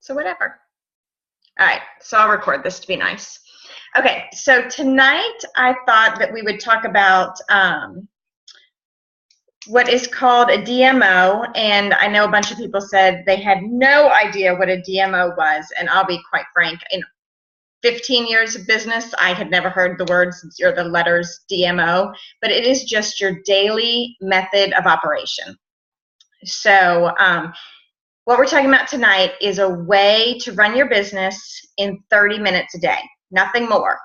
So whatever. All right, so I'll record this to be nice. Okay, so tonight I thought that we would talk about what is called a DMO, and I know a bunch of people said they had no idea what a DMO was, and I'll be quite frank, in 15 years of business, I had never heard the words or the letters DMO, but it is just your daily method of operation. So what we're talking about tonight is a way to run your business in 30 minutes a day, nothing more.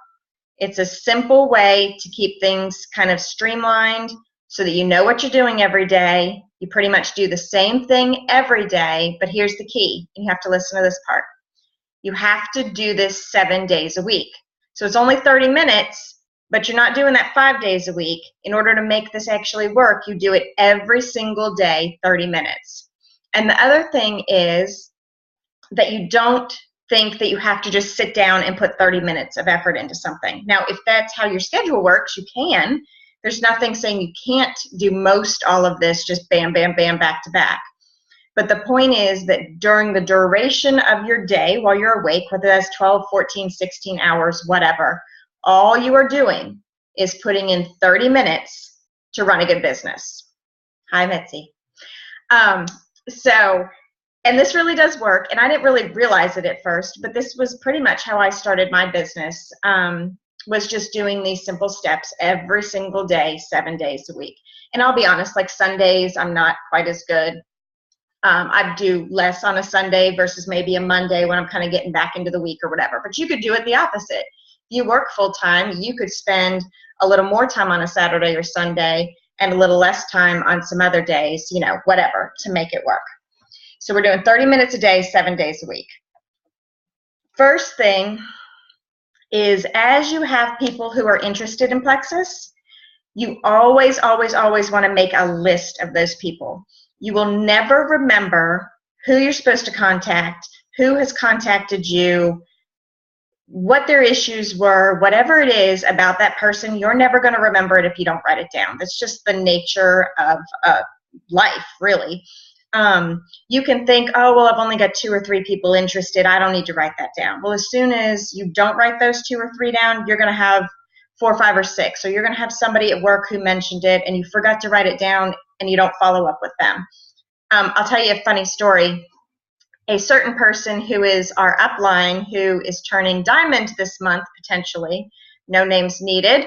It's a simple way to keep things kind of streamlined so that you know what you're doing every day. You pretty much do the same thing every day, but here's the key. You have to listen to this part. You have to do this 7 days a week. So it's only 30 minutes, but you're not doing that 5 days a week. In order to make this actually work, you do it every single day, 30 minutes. And the other thing is that you don't think that you have to just sit down and put 30 minutes of effort into something. Now, if that's how your schedule works, you can. There's nothing saying you can't do most all of this just bam, bam, bam, back to back. But the point is that during the duration of your day while you're awake, whether that's 12, 14, 16 hours, whatever, all you are doing is putting in 30 minutes to run a good business. Hi, Mitzi. And this really does work, and I didn't really realize it at first, but this was pretty much how I started my business, was just doing these simple steps every single day, 7 days a week. And I'll be honest, like Sundays, I'm not quite as good. I do less on a Sunday versus maybe a Monday when I'm kind of getting back into the week or whatever. But you could do it the opposite. If you work full time, you could spend a little more time on a Saturday or Sunday and a little less time on some other days, you know, whatever, to make it work. So we're doing 30 minutes a day, 7 days a week. First thing is, as you have people who are interested in plexus, you always, always, always want to make a list of those people. You will never remember who you're supposed to contact, who has contacted you, what their issues were, whatever it is about that person. You're never going to remember it if you don't write it down. That's just the nature of life, really. You can think, oh, well, I've only got 2 or 3 people interested. I don't need to write that down. Well, as soon as you don't write those 2 or 3 down, you're going to have 4 or 5 or 6. So you're going to have somebody at work who mentioned it and you forgot to write it down and you don't follow up with them. I'll tell you a funny story. A certain person who is our upline, who is turning diamond this month, potentially, no names needed,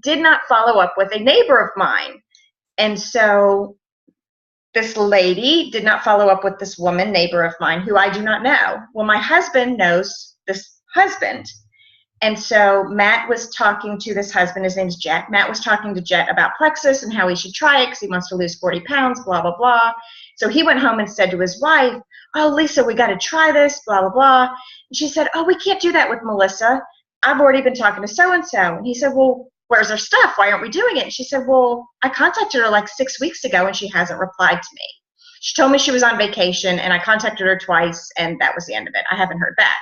did not follow up with a neighbor of mine. And so this lady did not follow up with this woman, neighbor of mine, who I do not know. Well, my husband knows this husband. And so Matt was talking to this husband, his name's Jet. Matt was talking to Jet about plexus and how he should try it because he wants to lose 40 pounds, blah, blah, blah. So he went home and said to his wife, oh, Lisa, we got to try this, blah, blah, blah. And she said, oh, we can't do that with Melissa. I've already been talking to so-and-so. And he said, well, where's her stuff? Why aren't we doing it? And she said, well, I contacted her like 6 weeks ago and she hasn't replied to me. She told me she was on vacation and I contacted her twice and that was the end of it. I haven't heard back.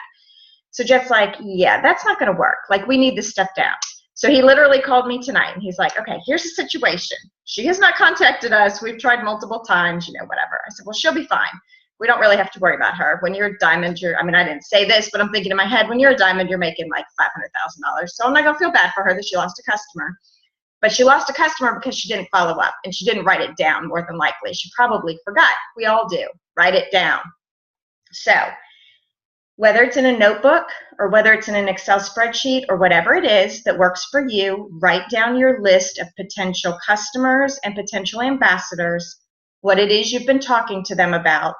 So Jeff's like, yeah, that's not going to work. Like, we need this stuff down. So he literally called me tonight and he's like, okay, here's the situation. She has not contacted us. We've tried multiple times, you know, whatever. I said, well, she'll be fine. We don't really have to worry about her. When you're a diamond, I mean, I didn't say this, but I'm thinking in my head, when you're a diamond, you're making like $500,000. So I'm not going to feel bad for her that she lost a customer. But she lost a customer because she didn't follow up and she didn't write it down, more than likely. She probably forgot. We all do. Write it down. So whether it's in a notebook or whether it's in an Excel spreadsheet or whatever it is that works for you, write down your list of potential customers and potential ambassadors, what it is you've been talking to them about,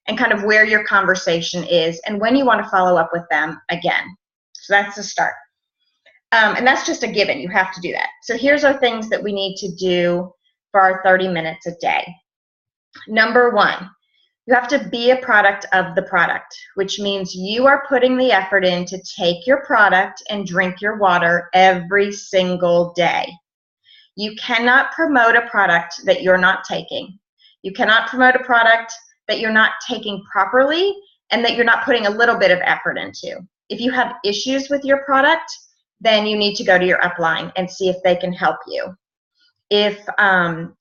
and kind of where your conversation is and when you want to follow up with them again. So that's the start. And that's just a given. You have to do that. So here's our things that we need to do for our 30 minutes a day. Number 1, you have to be a product of the product, which means you are putting the effort in to take your product and drink your water every single day. You cannot promote a product that you're not taking. You cannot promote a product that you're not taking properly and that you're not putting a little bit of effort into. If you have issues with your product, then you need to go to your upline and see if they can help you. If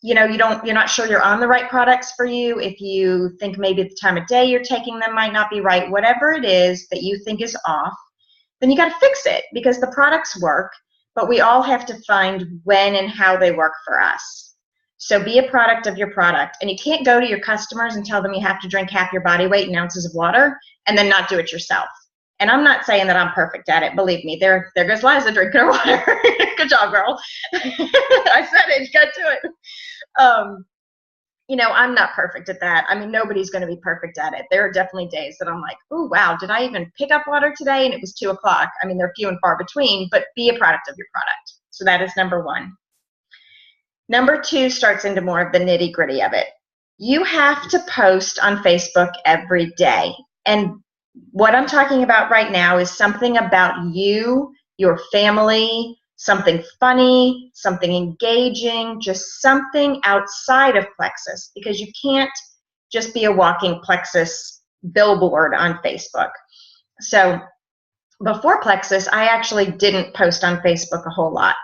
you're not sure you're on the right products for you, if you think maybe the time of day you're taking them might not be right, whatever it is that you think is off, then you got to fix it, because the products work, but we all have to find when and how they work for us. So be a product of your product, and you can't go to your customers and tell them you have to drink half your body weight in ounces of water and then not do it yourself. And I'm not saying that I'm perfect at it. Believe me, there goes Liza drinking her water. Good job, girl. I said it. You got to do it. I'm not perfect at that. I mean, nobody's going to be perfect at it. There are definitely days that I'm like, oh, wow, did I even pick up water today? And it was 2 o'clock. I mean, they're few and far between, but be a product of your product. So that is number 1. Number 2 starts into more of the nitty gritty of it. You have to post on Facebook every day. And what I'm talking about right now is something about you, your family, something funny, something engaging, just something outside of plexus, because you can't just be a walking plexus billboard on Facebook. So before plexus, I actually didn't post on Facebook a whole lot.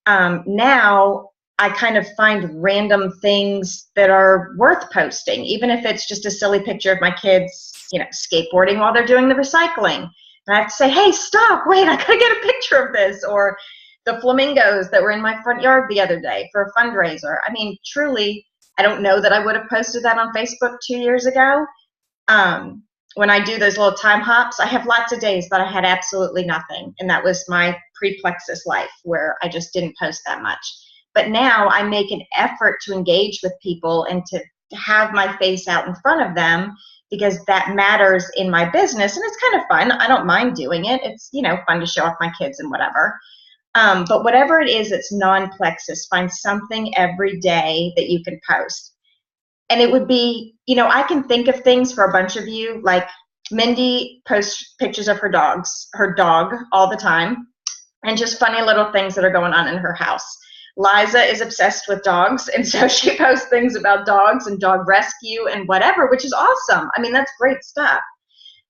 Now I kind of find random things that are worth posting, even if it's just a silly picture of my kids, skateboarding while they're doing the recycling. And I have to say, hey, stop, wait, I gotta get a picture of this. Or the flamingos that were in my front yard the other day for a fundraiser. I mean, truly, I don't know that I would have posted that on Facebook 2 years ago. When I do those little time hops, I have lots of days that I had absolutely nothing. And that was my pre-plexus life, where I just didn't post that much. But now I make an effort to engage with people and to have my face out in front of them, because that matters in my business. And it's kind of fun. I don't mind doing it. It's, fun to show off my kids and whatever. But whatever it is that's non-plexus, find something every day that you can post. And it would be, I can think of things for a bunch of you, like Mindy posts pictures of her dog all the time, and just funny little things that are going on in her house. Liza is obsessed with dogs, and so she posts things about dogs and dog rescue and whatever, which is awesome. I mean, that's great stuff.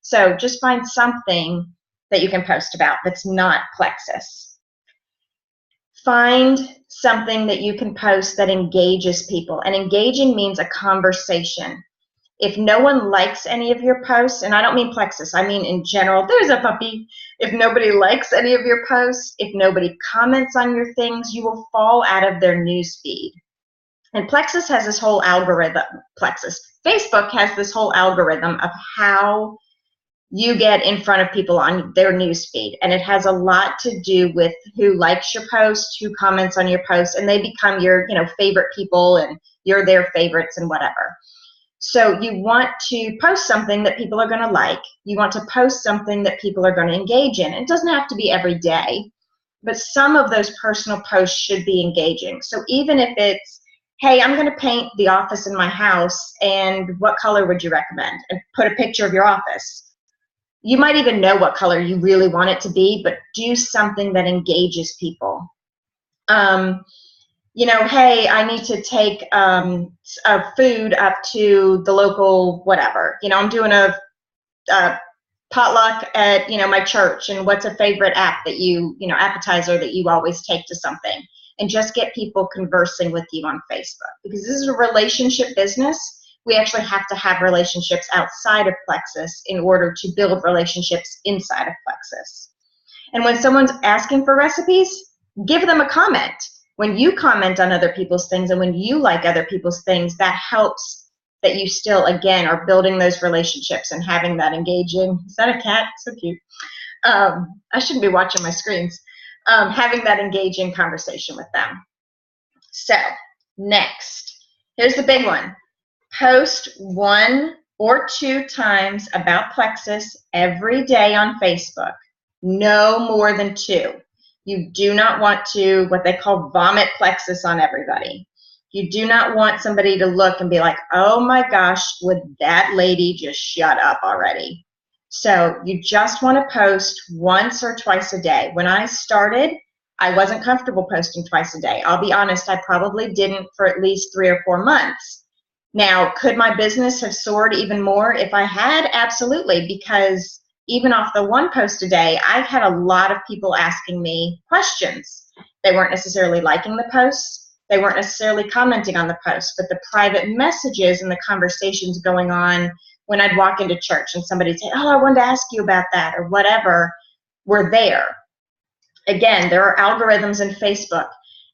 So just find something that you can post about that's not plexus. Find something that you can post that engages people. And engaging means a conversation. If no one likes any of your posts, and I don't mean plexus, I mean in general, there's a puppy. If nobody likes any of your posts, if nobody comments on your things, you will fall out of their news feed. And plexus has this whole algorithm, Facebook has this whole algorithm of how you get in front of people on their news feed. And it has a lot to do with who likes your post, who comments on your post, and they become your favorite people, and you're their favorites and whatever. So you want to post something that people are going to like. You want to post something that people are going to engage in. It doesn't have to be every day, but some of those personal posts should be engaging. So even if it's, hey, I'm going to paint the office in my house, and what color would you recommend? And put a picture of your office. You might even know what color you really want it to be, but do something that engages people. Hey, I need to take food up to the local whatever. I'm doing a potluck at my church, and what's a favorite app that appetizer that you always take to something, and just get people conversing with you on Facebook, because this is a relationship business. We actually have to have relationships outside of plexus in order to build relationships inside of plexus. And when someone's asking for recipes, give them a comment. When you comment on other people's things, and when you like other people's things, that helps that you still, again, are building those relationships and having that engaging. Is that a cat? So cute. I shouldn't be watching my screens. Having that engaging conversation with them. So next, here's the big one. Post 1 or 2 times about plexus every day on Facebook. No more than 2. You do not want to, what they call, vomit plexus on everybody. You do not want somebody to look and be like, oh my gosh, would that lady just shut up already? So you just want to post once or twice a day. When I started, I wasn't comfortable posting twice a day. I'll be honest, I probably didn't for at least 3 or 4 months. Now, could my business have soared even more if I had? Absolutely, because even off the 1 post a day, I've had a lot of people asking me questions. They weren't necessarily liking the posts, They weren't necessarily commenting on the post, but the private messages and the conversations going on when I'd walk into church and somebody'd say, oh, I wanted to ask you about that or whatever, were there. Again, there are algorithms in Facebook.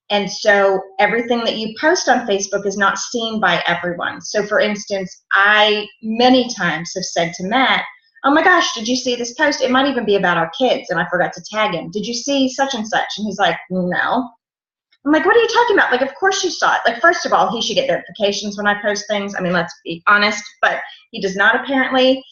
And so everything that you post on Facebook is not seen by everyone. So for instance, I many times have said to Matt, oh my gosh, did you see this post? It might even be about our kids, and I forgot to tag him. Did you see such and such? And he's like, no. I'm like, what are you talking about? Like, of course you saw it. Like, first of all, he should get notifications when I post things. I mean, let's be honest, but he does not apparently.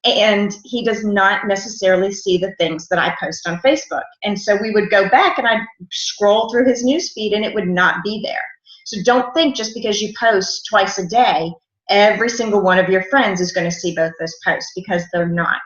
And he does not necessarily see the things that I post on Facebook. And so we would go back and I'd scroll through his newsfeed and it would not be there. So don't think just because you post twice a day, every single one of your friends is going to see both those posts, because they're not.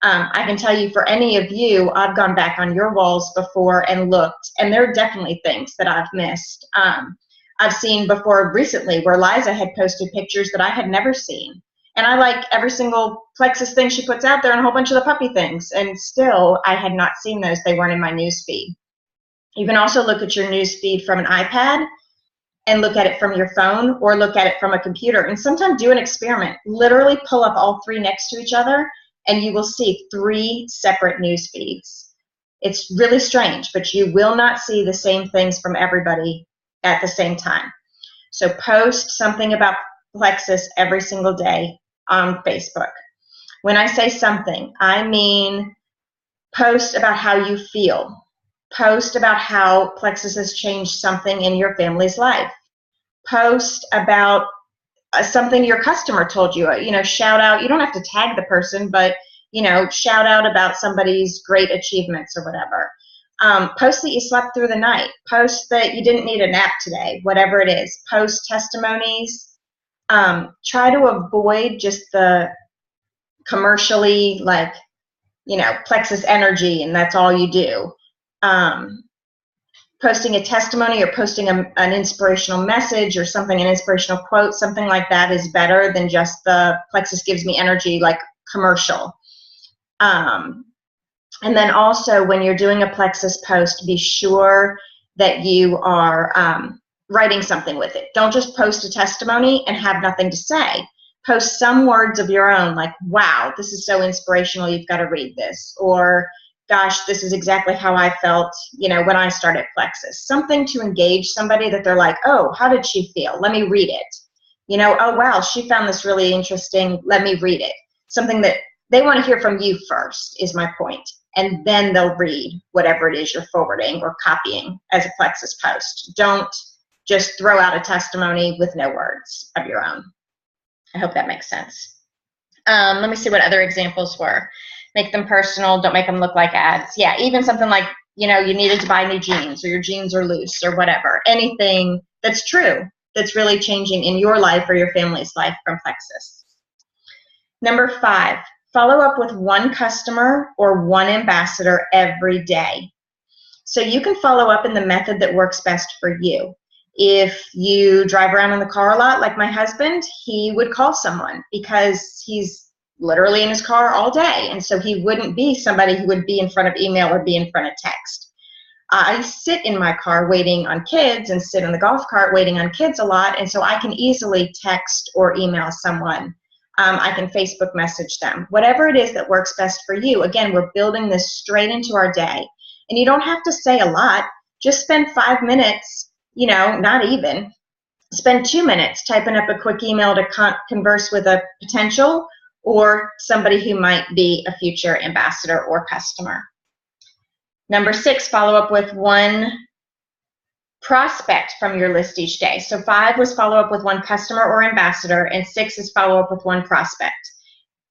I can tell you, for any of you, I've gone back on your walls before and looked, and there are definitely things that I've missed. I've seen before recently where Liza had posted pictures that I had never seen. And I like every single plexus thing she puts out there and a whole bunch of the puppy things. And still, I had not seen those. They weren't in my news feed. You can also look at your news feed from an iPad and look at it from your phone, or look at it from a computer. And sometimes do an experiment. Literally pull up all three next to each other, and you will see 3 separate news feeds. It's really strange, but you will not see the same things from everybody at the same time. So post something about plexus every single day on Facebook. When I say something, I mean post about how you feel. Post about how plexus has changed something in your family's life. Post about something your customer told you. Shout out. You don't have to tag the person, but shout out about somebody's great achievements or whatever. Post that you slept through the night. Post that you didn't need a nap today, whatever it is. Post testimonies. Try to avoid just the commercially, plexus energy, and that's all you do. Posting a testimony or posting an inspirational message or something, an inspirational quote, something like that is better than just the plexus gives me energy, like commercial. And then also, when you're doing a plexus post, be sure that you are writing something with it. Don't just post a testimony and have nothing to say. Post some words of your own, like, wow, this is so inspirational, you've got to read this. Or, gosh, this is exactly how I felt, when I started plexus. Something to engage somebody that they're like, oh, how did she feel? Let me read it. Oh, wow, she found this really interesting. Let me read it. Something that they want to hear from you first is my point. And then they'll read whatever it is you're forwarding or copying as a plexus post. Don't just throw out a testimony with no words of your own. I hope that makes sense. Let me see what other examples were. Make them personal. Don't make them look like ads. Yeah, even something like, you needed to buy new jeans, or your jeans are loose, or whatever. Anything that's true, that's really changing in your life or your family's life from plexus. Number 5, follow up with one customer or one ambassador every day. So you can follow up in the method that works best for you. If you drive around in the car a lot, like my husband, he would call someone because he's literally in his car all day. And so he wouldn't be somebody who would be in front of email or be in front of text. I sit in my car waiting on kids and sit in the golf cart waiting on kids a lot. And so I can easily text or email someone. I can Facebook message them. Whatever it is that works best for you. Again, we're building this straight into our day. And you don't have to say a lot. Just spend 5 minutes, not even. Spend 2 minutes typing up a quick email to converse with a potential or somebody who might be a future ambassador or customer. Number 6, follow up with one prospect from your list each day. So 5 was follow up with one customer or ambassador, and 6 is follow up with one prospect.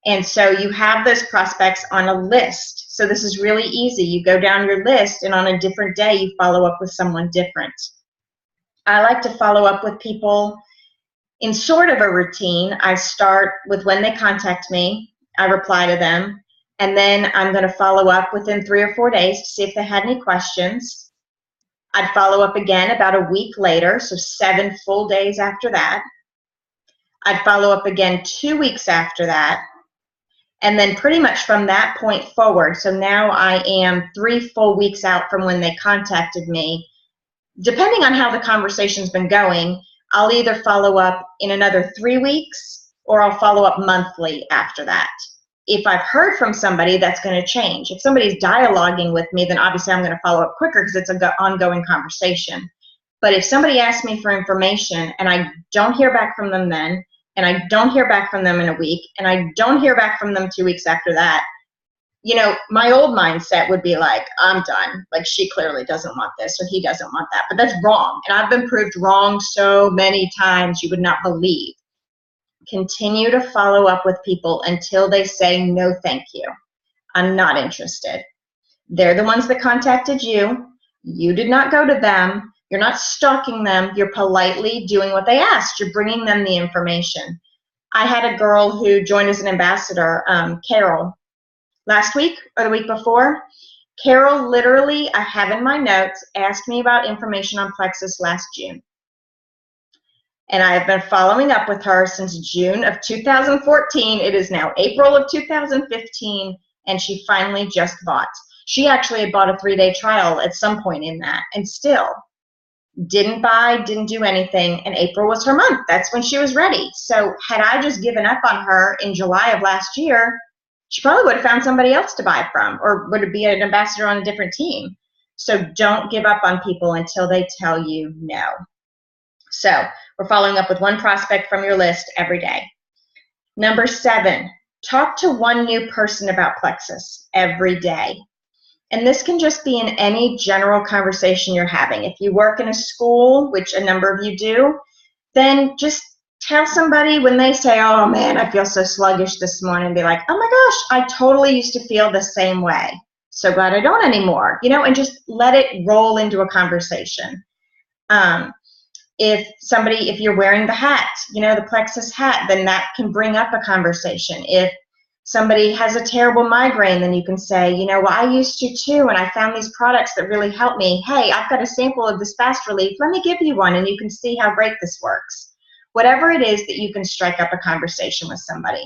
And so you have those prospects on a list. So this is really easy. You go down your list, and on a different day, you follow up with someone different. I like to follow up with people in sort of a routine. I start with when they contact me. I reply to them. And then I'm going to follow up within 3 or 4 days to see if they had any questions. I'd follow up again about a week later, so 7 full days after that. I'd follow up again 2 weeks after that. And then pretty much from that point forward, so now I am 3 full weeks out from when they contacted me, depending on how the conversation's been going, I'll either follow up in another 3 weeks or I'll follow up monthly after that. If I've heard from somebody, that's going to change. If somebody's dialoguing with me, then obviously I'm going to follow up quicker because it's an ongoing conversation. But if somebody asks me for information and I don't hear back from them then, and I don't hear back from them in a week, and I don't hear back from them 2 weeks after that, you know, my old mindset would be like, I'm done. Like, she clearly doesn't want this or he doesn't want that. But that's wrong. And I've been proved wrong so many times you would not believe. Continue to follow up with people until they say, no, thank you. I'm not interested. They're the ones that contacted you. You did not go to them. You're not stalking them. You're politely doing what they asked. You're bringing them the information. I had a girl who joined as an ambassador, Carol, last week or the week before. Carol literally, I have in my notes, asked me about information on plexus last June. And I have been following up with her since June of 2014. It is now April of 2015, and she finally just bought. She actually had bought a 3-day trial at some point in that, and still didn't buy, didn't do anything, and April was her month. That's when she was ready. So had I just given up on her in July of last year, she probably would have found somebody else to buy from, or would be an ambassador on a different team. So don't give up on people until they tell you no. So we're following up with one prospect from your list every day. Number 7, talk to one new person about plexus every day. And this can just be in any general conversation you're having. If you work in a school, which a number of you do, then just tell somebody when they say, oh man, I feel so sluggish this morning, be like, oh my gosh, I totally used to feel the same way. So glad I don't anymore, you know, and just let it roll into a conversation. If you're wearing the hat, you know, the plexus hat, then that can bring up a conversation. If somebody has a terrible migraine, then you can say, you know, well, I used to too, and I found these products that really help me. Hey, I've got a sample of this fast relief. Let me give you one, and you can see how great this works. Whatever it is that you can strike up a conversation with somebody.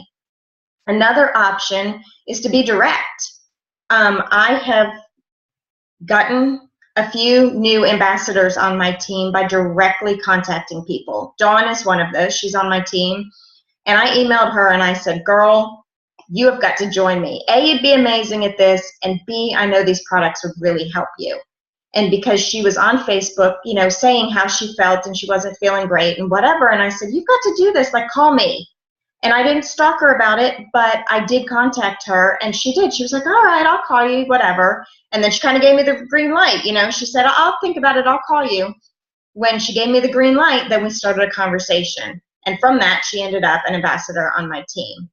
Another option is to be direct. I have gotten a few new ambassadors on my team by directly contacting people. Dawn is one of those. She's on my team. And I emailed her and I said, girl, you have got to join me. A, you'd be amazing at this, and B, I know these products would really help you. And because she was on Facebook, you know, saying how she felt and she wasn't feeling great and whatever, and I said, you've got to do this, like, call me. And I didn't stalk her about it, but I did contact her, and she did. She was like, all right, I'll call you, whatever. And then she kind of gave me the green light, you know. She said, I'll think about it, I'll call you. When she gave me the green light, then we started a conversation. And from that, she ended up an ambassador on my team.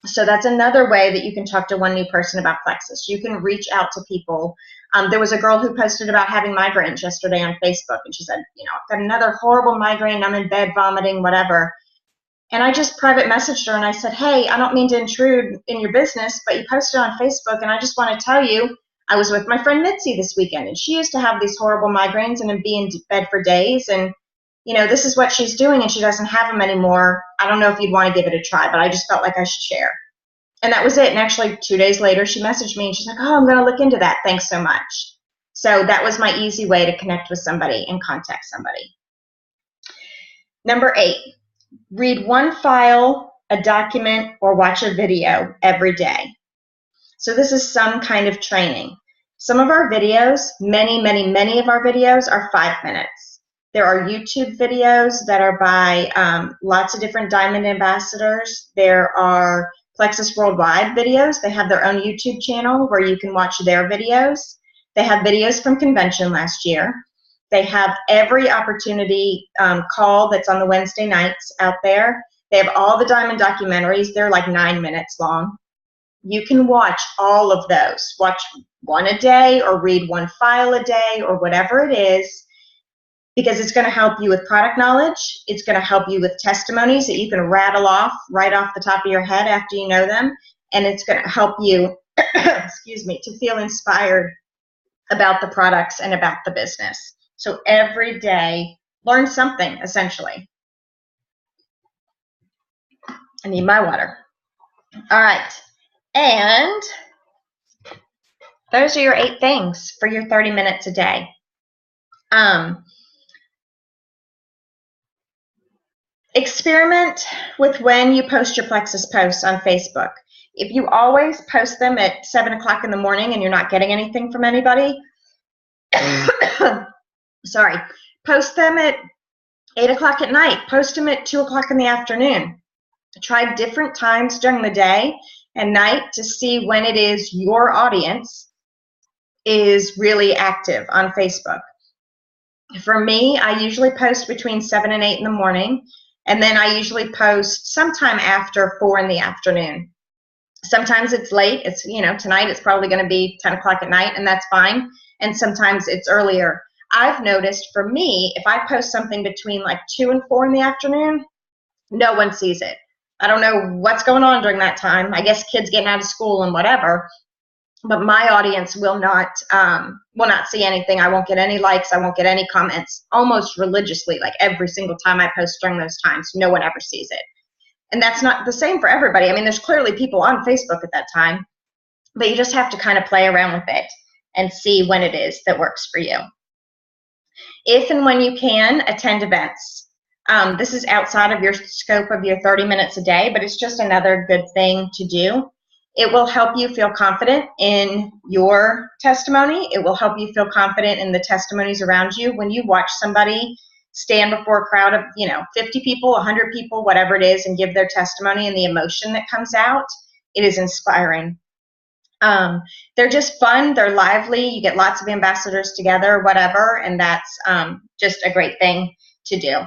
So that's another way that you can talk to one new person about plexus. You can reach out to people. There was a girl who posted about having migraines yesterday on Facebook, and she said, you know, I've got another horrible migraine, I'm in bed vomiting, whatever. And I just private messaged her and I said, hey, I don't mean to intrude in your business, but you posted on Facebook, and I just want to tell you, I was with my friend Mitzi this weekend, and she used to have these horrible migraines and be in bed for days, and you know, this is what she's doing, and she doesn't have them anymore. I don't know if you'd want to give it a try, but I just felt like I should share. And that was it. And actually 2 days later, she messaged me and she's like, oh, I'm going to look into that. Thanks so much. So that was my easy way to connect with somebody and contact somebody. Number 8, read one file, a document, or watch a video every day. So this is some kind of training. Some of our videos, many of our videos are 5 minutes. There are YouTube videos that are by lots of different Diamond ambassadors. There are Plexus Worldwide videos. They have their own YouTube channel where you can watch their videos. They have videos from convention last year. They have every opportunity call that's on the Wednesday nights out there. They have all the Diamond documentaries. They're like 9 minutes long. You can watch all of those. Watch one a day or read one file a day or whatever it is, because it's going to help you with product knowledge. It's going to help you with testimonies that you can rattle off right off the top of your head after you know them. And it's going to help you, excuse me, to feel inspired about the products and about the business. So every day, learn something, essentially. I need my water. All right. And those are your 8 things for your 30 minutes a day. Experiment with when you post your plexus posts on Facebook. If you always post them at 7 o'clock in the morning and you're not getting anything from anybody, sorry, post them at 8 o'clock at night, post them at 2 o'clock in the afternoon. Try different times during the day and night to see when it is your audience is really active on Facebook. For me, I usually post between 7 and 8 in the morning, and then I usually post sometime after 4 in the afternoon. Sometimes it's late. It's, tonight it's probably going to be 10 o'clock at night, and that's fine. And sometimes it's earlier. I've noticed for me, if I post something between like 2 and 4 in the afternoon, no one sees it. I don't know what's going on during that time. I guess kids getting out of school and whatever. But my audience will not see anything. I won't get any likes. I won't get any comments. Almost religiously, like every single time I post during those times, no one ever sees it. And that's not the same for everybody. I mean, there's clearly people on Facebook at that time, but you just have to kind of play around with it and see when it is that works for you. If and when you can, attend events. This is outside of your scope of your 30 minutes a day, but it's just another good thing to do. It will help you feel confident in your testimony. It will help you feel confident in the testimonies around you. When you watch somebody stand before a crowd of, 50 people, 100 people, whatever it is, and give their testimony and the emotion that comes out, it is inspiring. They're just fun. They're lively. You get lots of ambassadors together, whatever, and that's just a great thing to do.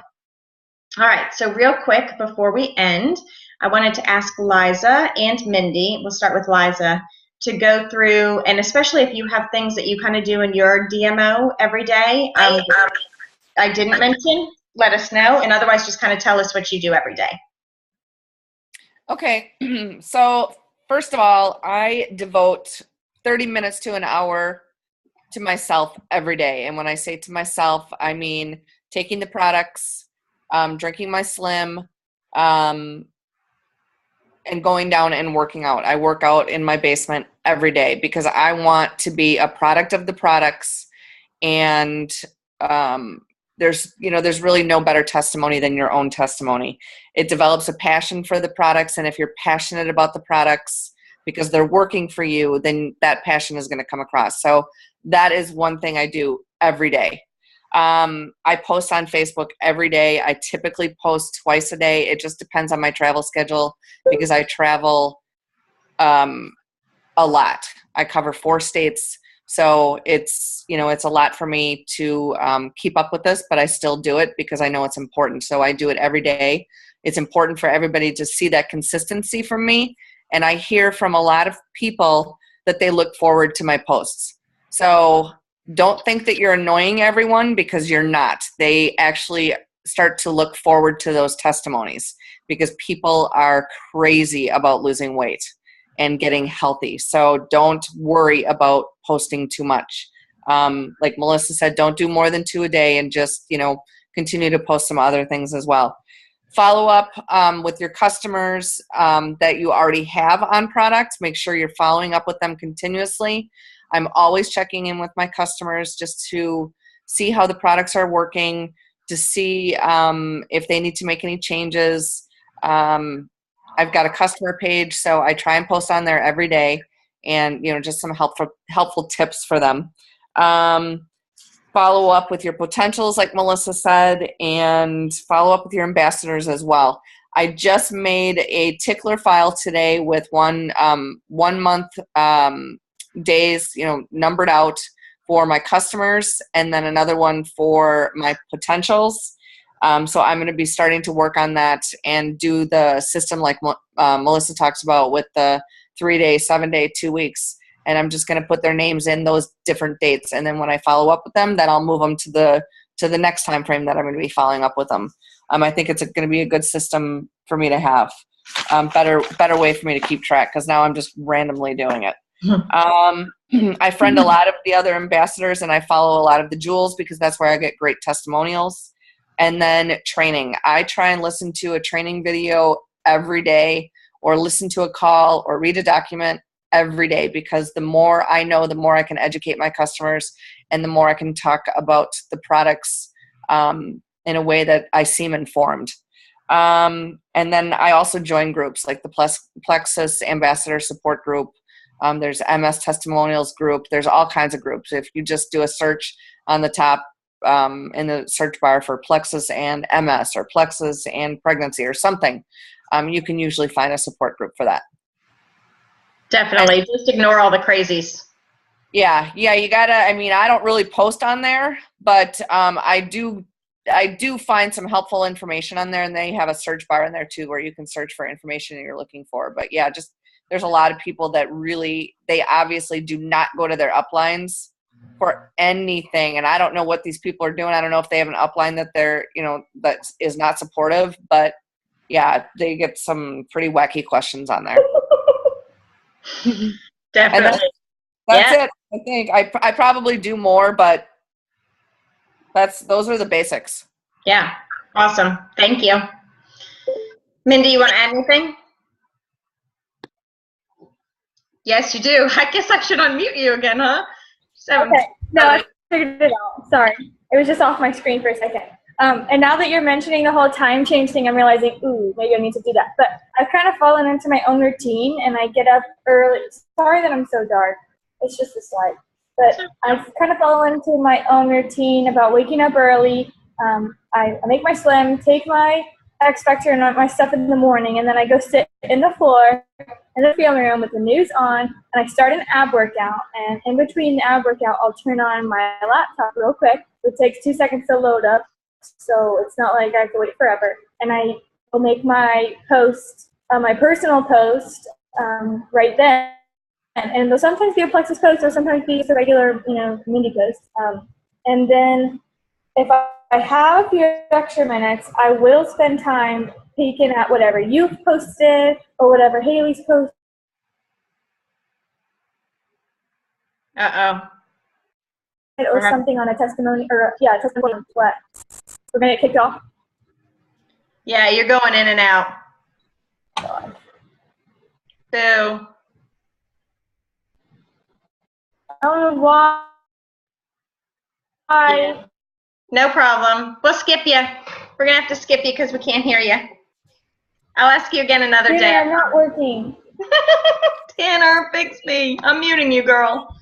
All right, so real quick before we end, I wanted to ask Liza and Mindy, we'll start with Liza, to go through, and especially if you have things that you kind of do in your DMO every day, I didn't mention, let us know, and otherwise just kind of tell us what you do every day. Okay, so first of all, I devote 30 minutes to an hour to myself every day. And when I say to myself, I mean taking the products, drinking my Slim, and going down and working out. I work out in my basement every day because I want to be a product of the products. And there's really no better testimony than your own testimony. It develops a passion for the products. And if you're passionate about the products because they're working for you, then that passion is going to come across. So that is one thing I do every day. I post on Facebook every day. I typically post twice a day. It just depends on my travel schedule because I travel a lot. I cover 4 states. So it's a lot for me to keep up with this, but I still do it because I know it's important. So I do it every day. It's important for everybody to see that consistency from me. And I hear from a lot of people that they look forward to my posts. So don't think that you're annoying everyone because you're not. They actually start to look forward to those testimonies because people are crazy about losing weight and getting healthy. So don't worry about posting too much. Like Melissa said, don't do more than 2 a day and just, continue to post some other things as well. Follow up with your customers that you already have on products. Make sure you're following up with them continuously. I'm always checking in with my customers just to see how the products are working, to see if they need to make any changes. I've got a customer page, so I try and post on there every day and, just some helpful tips for them. Follow up with your potentials, like Melissa said, and follow up with your ambassadors as well. I just made a tickler file today with one month days, numbered out for my customers, and then another one for my potentials. So I'm going to be starting to work on that and do the system like Melissa talks about with the 3-day, 7-day, 2 weeks. And I'm just going to put their names in those different dates. And then when I follow up with them, then I'll move them to the next time frame that I'm going to be following up with them. I think it's going to be a good system for me to have. Better way for me to keep track because now I'm just randomly doing it. I friend a lot of the other ambassadors and I follow a lot of the jewels because that's where I get great testimonials. And then training. I try and listen to a training video every day or listen to a call or read a document every day, because the more I know, the more I can educate my customers, and the more I can talk about the products in a way that I seem informed. And then I also join groups like the Plexus Ambassador Support Group. There's MS Testimonials Group. There's all kinds of groups. If you just do a search on the top in the search bar for Plexus and MS or Plexus and pregnancy or something, you can usually find a support group for that. Definitely. Just ignore all the crazies. Yeah, you gotta. I mean, I don't really post on there, but I do find some helpful information on there, and they have a search bar in there too, where you can search for information that you're looking for. But yeah, just there's a lot of people that really, they obviously do not go to their uplines for anything, and I don't know what these people are doing. I don't know if they have an upline that they're, that is not supportive, but yeah, they get some pretty wacky questions on there. Definitely. That's it. I think I probably do more, but those are the basics. Yeah. Awesome. Thank you. Mindy, you want to add anything? Yes, you do. I guess I should unmute you again, huh? Okay. No, I figured it out. Sorry. It was just off my screen for a second. And now that you're mentioning the whole time change thing, I'm realizing, ooh, maybe I need to do that. But I've kind of fallen into my own routine, and I get up early. Sorry that I'm so dark. It's just a slide. But I've kind of fallen into my own routine about waking up early. I make my swim, take my X Factor and my stuff in the morning, and then I go sit in the floor in the family room with the news on, and I start an ab workout. And in between the ab workout, I'll turn on my laptop real quick. It takes 2 seconds to load up, so it's not like I have to wait forever. And I will make my post, my personal post, right then. And they'll sometimes be a Plexus post, or sometimes be just a regular, Mindy post. And then if I have few extra minutes, I will spend time peeking at whatever you've posted or whatever Haley's posted. Uh-oh. Or something on a testimony, or testimony. What? We're gonna get kicked off. Yeah, you're going in and out. Boo. I don't know why. Yeah. No problem. We'll skip you. We're gonna have to skip you because we can't hear you. I'll ask you again another day. I'm not working. Tanner, fix me. I'm muting you, girl.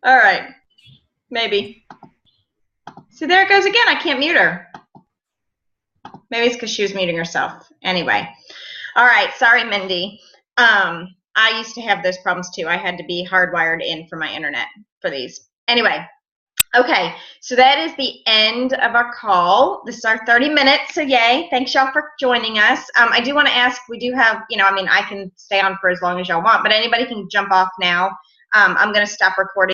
All right. Maybe. See, there it goes again. I can't mute her. Maybe it's because she was muting herself. Anyway. All right. Sorry, Mindy. I used to have those problems too. I had to be hardwired in for my internet for these. Anyway. Okay, so that is the end of our call. This is our 30 minutes, so yay. Thanks, y'all, for joining us. I do want to ask, we do have, I can stay on for as long as y'all want, but anybody can jump off now. I'm going to stop recording.